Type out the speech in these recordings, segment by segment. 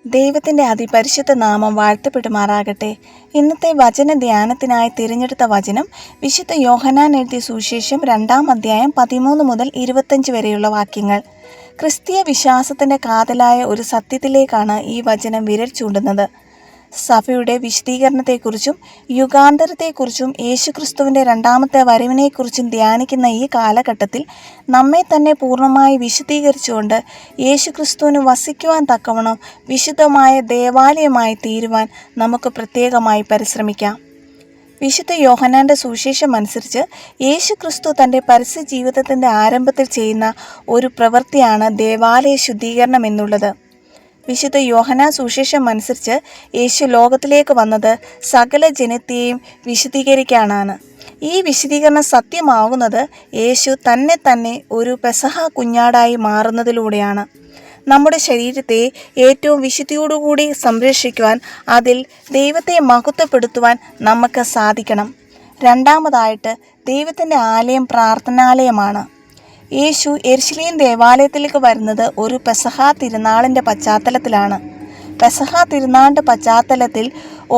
ദൈവത്തിൻ്റെ അതിപരിശുദ്ധ നാമം വാഴ്ത്തപ്പെടുമാറാകട്ടെ. ഇന്നത്തെ വചന ധ്യാനത്തിനായി തിരഞ്ഞെടുത്ത വചനം വിശുദ്ധ യോഹന്നാൻ എഴുതിയ സുവിശേഷം 2-ാം അധ്യായം 13 മുതൽ 25 വരെയുള്ള വാക്യങ്ങൾ. ക്രിസ്തീയ വിശ്വാസത്തിൻ്റെ കാതലായ ഒരു സത്യത്തിലേക്കാണ് ഈ വചനം വിരൽ ചൂണ്ടുന്നത്. സഭയുടെ വിശദീകരണത്തെക്കുറിച്ചും യുഗാന്തരത്തെക്കുറിച്ചും യേശുക്രിസ്തുവിൻ്റെ രണ്ടാമത്തെ വരവിനെക്കുറിച്ചും ധ്യാനിക്കുന്ന ഈ കാലഘട്ടത്തിൽ നമ്മെ തന്നെ പൂർണ്ണമായി വിശദീകരിച്ചുകൊണ്ട് യേശുക്രിസ്തുവിന് വസിക്കുവാൻ തക്കവണ്ണം വിശുദ്ധമായ ദേവാലയമായി തീരുവാൻ നമുക്ക് പ്രത്യേകമായി പരിശ്രമിക്കാം. വിശുദ്ധ യോഹന്നാൻ്റെ സുവിശേഷം അനുസരിച്ച് യേശുക്രിസ്തു തൻ്റെ പരസ്യ ജീവിതത്തിൻ്റെ ആരംഭത്തിൽ ചെയ്യുന്ന ഒരു പ്രവൃത്തിയാണ് ദേവാലയ ശുദ്ധീകരണം എന്നുള്ളത്. വിശുദ്ധ യോഹന്നാൻ സുവിശേഷം അനുസരിച്ച് യേശു ലോകത്തിലേക്ക് വന്നത് സകല ജനത്തെയും വിശദീകരിക്കാനാണ്. ഈ വിശദീകരണം സത്യമാകുന്നത് യേശു തന്നെ ഒരു പെസഹ കുഞ്ഞാടായി മാറുന്നതിലൂടെയാണ്. നമ്മുടെ ശരീരത്തെ ഏറ്റവും വിശുദ്ധിയോടുകൂടി സംരക്ഷിക്കുവാൻ, അതിൽ ദൈവത്തെ മഹത്വപ്പെടുത്തുവാൻ നമുക്ക് സാധിക്കണം. രണ്ടാമതായിട്ട്, ദൈവത്തിൻ്റെ ആലയം പ്രാർത്ഥനാലയമാണ്. യേശു യെരുശലേം ദേവാലയത്തിലേക്ക് വരുന്നത് ഒരു പെസഹ തിരുനാളിൻ്റെ പശ്ചാത്തലത്തിലാണ്. പെസഹ തിരുനാളിൻ്റെ പശ്ചാത്തലത്തിൽ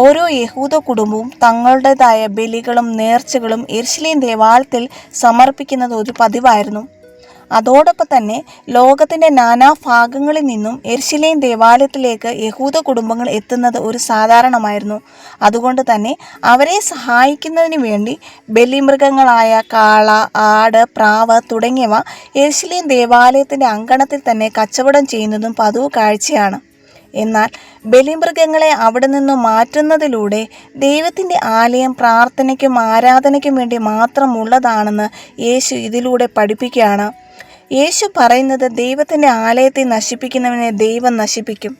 ഓരോ യഹൂദ കുടുംബവും തങ്ങളുടേതായ ബലികളും നേർച്ചകളും യെരുശലേം ദേവാലയത്തിൽ സമർപ്പിക്കുന്നത് ഒരു പതിവായിരുന്നു. അതോടൊപ്പം തന്നെ ലോകത്തിൻ്റെ നാനാഭാഗങ്ങളിൽ നിന്നും യെരുശലേം ദേവാലയത്തിലേക്ക് യഹൂദ കുടുംബങ്ങൾ എത്തുന്നത് ഒരു സാധാരണമായിരുന്നു. അതുകൊണ്ട് തന്നെ അവരെ സഹായിക്കുന്നതിന് വേണ്ടി ബലിമൃഗങ്ങളായ കാള, ആട്, പ്രാവ് തുടങ്ങിയവ യെരുശലേം ദേവാലയത്തിൻ്റെ അങ്കണത്തിൽ തന്നെ കച്ചവടം ചെയ്യുന്നതും പതിവ് കാഴ്ചയാണ്. എന്നാൽ ബലിമൃഗങ്ങളെ അവിടെ നിന്ന് മാറ്റുന്നതിലൂടെ ദൈവത്തിൻ്റെ ആലയം പ്രാർത്ഥനയ്ക്കും ആരാധനയ്ക്കും വേണ്ടി മാത്രമുള്ളതാണെന്ന് യേശു ഇതിലൂടെ പഠിപ്പിക്കുകയാണ്. യേശു പറയുന്നത് ദൈവത്തിൻ്റെ ആലയത്തെ നശിപ്പിക്കുന്നവനെ ദൈവം നശിപ്പിക്കും.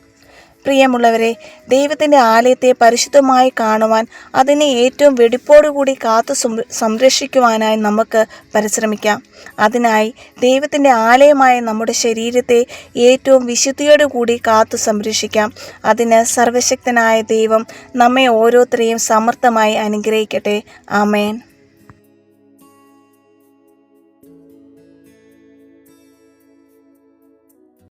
പ്രിയമുള്ളവരെ, ദൈവത്തിൻ്റെ ആലയത്തെ പരിശുദ്ധമായി കാണുവാൻ, അതിനെ ഏറ്റവും വെടിപ്പോടുകൂടി കാത്തു സംരക്ഷിക്കുവാനായി നമുക്ക് പരിശ്രമിക്കാം. അതിനായി ദൈവത്തിൻ്റെ ആലയമായ നമ്മുടെ ശരീരത്തെ ഏറ്റവും വിശുദ്ധിയോടുകൂടി കാത്തു സംരക്ഷിക്കാം. അതിന് സർവശക്തനായ ദൈവം നമ്മെ ഓരോരുത്തരെയും സമർത്ഥമായി അനുഗ്രഹിക്കട്ടെ. ആമേൻ.